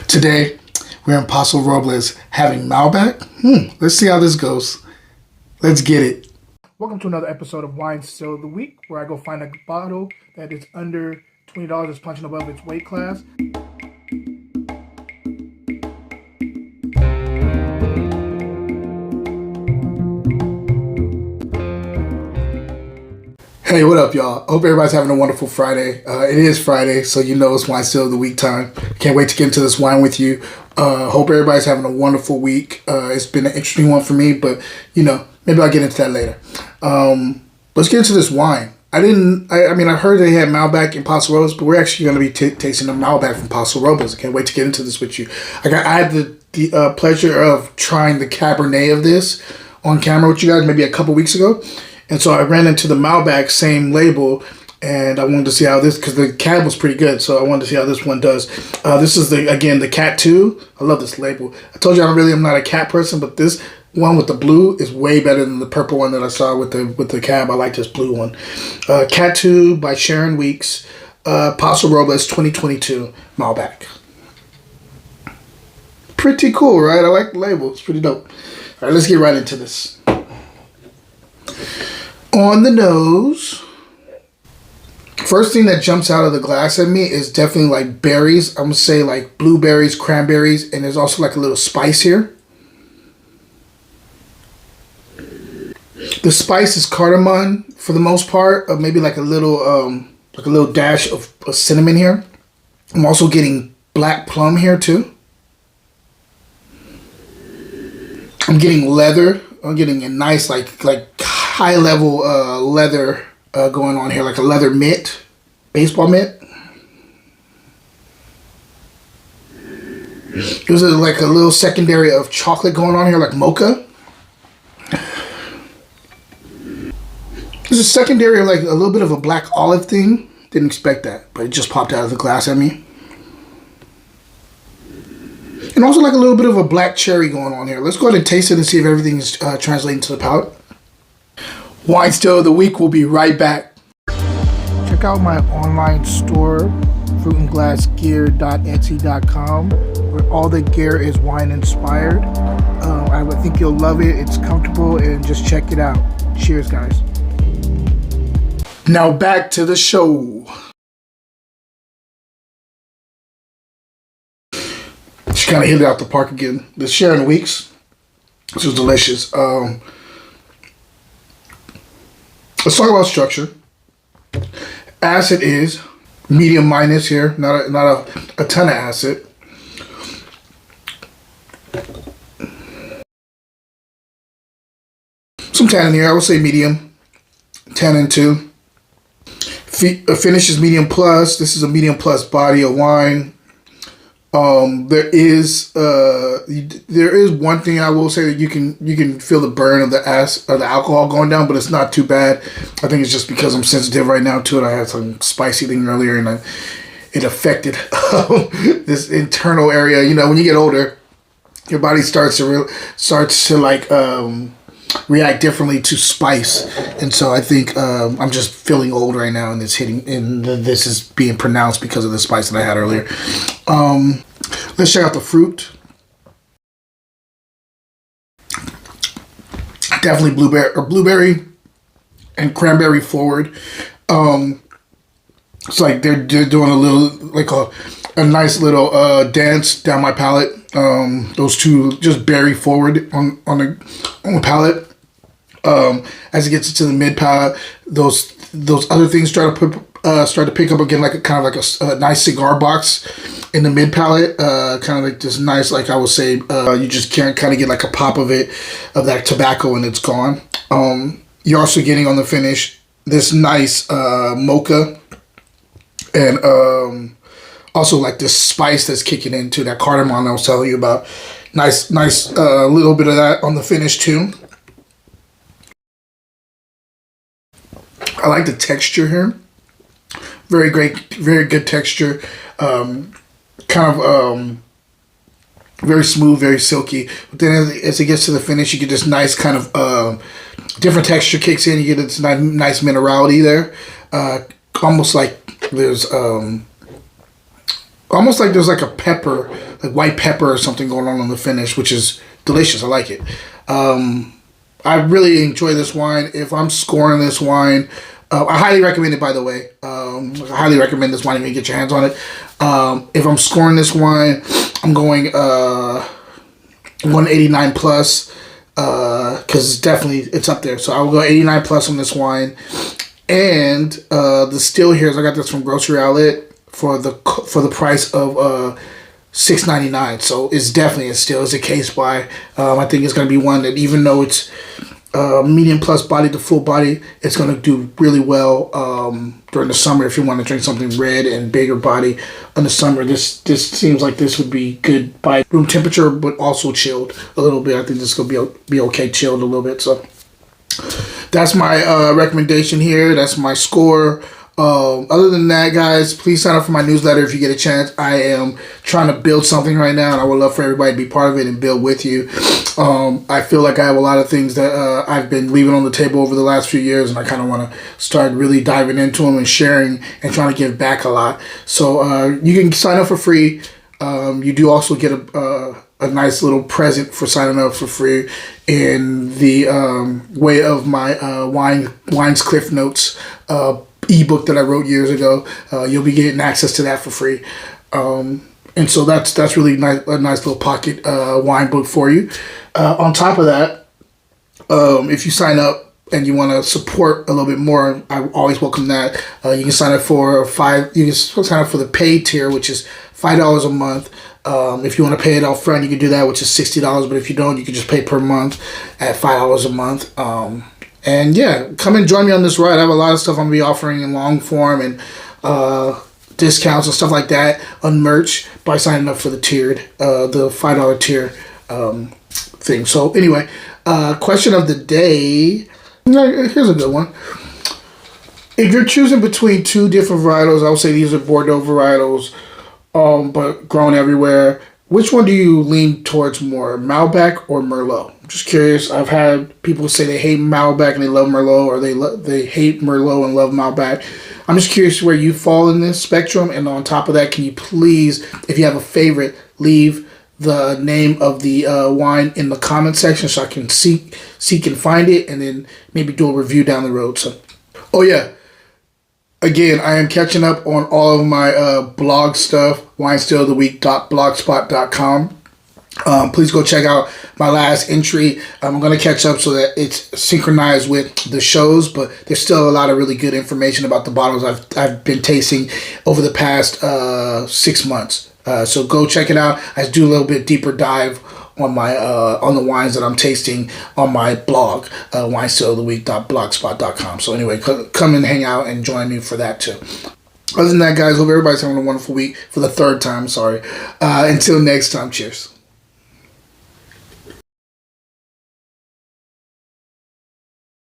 Today, we're in Paso Robles having Malbec. Let's see how this goes. Let's get it. Welcome to another episode of Wine Still of the Week, where I go find a bottle that is under $20 that's punching above its weight class. Hey, what up, y'all? Hope everybody's having a wonderful Friday. It is Friday, so you know it's Wine Still of the Week time. Can't wait to get into this wine with you. Hope everybody's having a wonderful week. It's been an interesting one for me, but, maybe I'll get into that later. Let's get into this wine. I heard they had Malbec in Paso Robles, but we're actually going to be tasting the Malbec from Paso Robles. I can't wait to get into this with you. I had the pleasure of trying the Cabernet of this on camera with you guys maybe a couple weeks ago. And so I ran into the Malbec, same label, and I wanted to see how this, because the cab was pretty good, so I wanted to see how this one does. This is, the Cattoo. I love this label. I told you I'm not a cat person, but this one with the blue is way better than the purple one that I saw with the cab. I like this blue one. Cattoo by Sharon Weeks, Paso Robles 2022 Malbec. Pretty cool, right? I like the label. It's pretty dope. All right, let's get right into this. On the nose, first thing that jumps out of the glass at me is definitely like berries. I'm going to say like blueberries, cranberries, and there's also like a little spice here. The spice is cardamom for the most part, or maybe like a little dash of cinnamon here. I'm also getting black plum here too. I'm getting leather. I'm getting a nice like high level leather going on here, like a leather mitt, baseball mitt. There's like a little secondary of chocolate going on here, like mocha. There's a secondary of like a little bit of a black olive thing. Didn't expect that, but it just popped out of the glass at me. And also like a little bit of a black cherry going on here. Let's go ahead and taste it and see if everything is translating to the palate. Wine Still of the Week will be right back. Check out my online store, fruitandglassgear.etsy.com, where all the gear is wine inspired. I think you'll love it. It's comfortable, and just check it out. Cheers, guys. Now back to the show. She kind of hit it out the park again. The Sharon Weeks, which was delicious. Let's talk about structure. Acid is medium minus here, not a ton of acid. Some tannin here, I would say medium. Tannin 2. Finish is medium plus. This is a medium plus body of wine. There is one thing I will say that you can feel the burn of the alcohol going down, but it's not too bad. I think it's just because I'm sensitive right now to it. I had some spicy thing earlier, and it affected this internal area. When you get older, your body starts to react differently to spice, and so I think I'm just feeling old right now, and it's hitting, and this is being pronounced because of the spice that I had earlier. Let's check out the fruit. Definitely blueberry and cranberry forward. It's like they're doing a little, like a nice little dance down my palate. Those two just berry forward on the palate. As it gets into the mid palate, those other things start to pick up again, like a nice cigar box in the mid palate. Kind of like this nice, like I would say, you just can't kind of get like a pop of that tobacco, and it's gone. You're also getting on the finish this nice mocha, and also like this spice that's kicking into that cardamom I was telling you about. Nice little bit of that on the finish too. I like the texture here. Very great, very good texture. Very smooth, very silky. But then as it gets to the finish, you get this nice kind of different texture kicks in. You get this nice minerality there. Almost like there's like a pepper like white pepper or something going on the finish, which is delicious. I like it. I really enjoy this wine. If I'm scoring this wine, I highly recommend it, by the way. I highly recommend this wine if you get your hands on it. If I'm scoring this wine, I'm going 189 plus, because it's up there. So I will go 89 plus on this wine. And the still here is, I got this from Grocery Outlet for the price of $6.99. So it's definitely a still. It's a case buy. I think it's going to be one that, even though it's medium plus body to full body, it's going to do really well during the summer. If you want to drink something red and bigger body in the summer, this seems like this would be good by room temperature, but also chilled a little bit. I think this is going to be okay chilled a little bit. So that's my recommendation here. That's my score. Other than that, guys, please sign up for my newsletter if you get a chance. I am trying to build something right now, and I would love for everybody to be part of it and build with you. I feel like I have a lot of things that I've been leaving on the table over the last few years, and I kind of want to start really diving into them and sharing and trying to give back a lot. So you can sign up for free. You do also get a nice little present for signing up for free in the way of my Wines Cliff Notes ebook that I wrote years ago. You'll be getting access to that for free. And so that's really nice, a nice little pocket wine book for you. On top of that, if you sign up and you want to support a little bit more, I always welcome that. You can sign up for you can sign up for the paid tier, which is $5 a month. If you want to pay it out front, you can do that, which is $60. But if you don't, you can just pay per month at $5 a month. And yeah, come and join me on this ride. I have a lot of stuff I'm going to be offering in long form and discounts and stuff like that on merch by signing up for the $5 tier thing. So anyway, question of the day. Here's a good one. If you're choosing between two different varietals, I would say these are Bordeaux varietals, but grown everywhere. Which one do you lean towards more, Malbec or Merlot? I'm just curious. I've had people say they hate Malbec and they love Merlot, or they hate Merlot and love Malbec. I'm just curious where you fall in this spectrum. And on top of that, can you please, if you have a favorite, leave the name of the wine in the comment section so I can seek and find it, and then maybe do a review down the road. So, oh yeah. Again, I am catching up on all of my blog stuff, winestilloftheweek.blogspot.com. Please go check out my last entry. I'm going to catch up so that it's synchronized with the shows, but there's still a lot of really good information about the bottles I've been tasting over the past 6 months. So go check it out. I do a little bit deeper dive on my on the wines that I'm tasting on my blog, winestilloftheweek.blogspot.com. So anyway, come and hang out and join me for that too. Other than that, guys, hope everybody's having a wonderful week for the third time. Sorry. Until next time, cheers.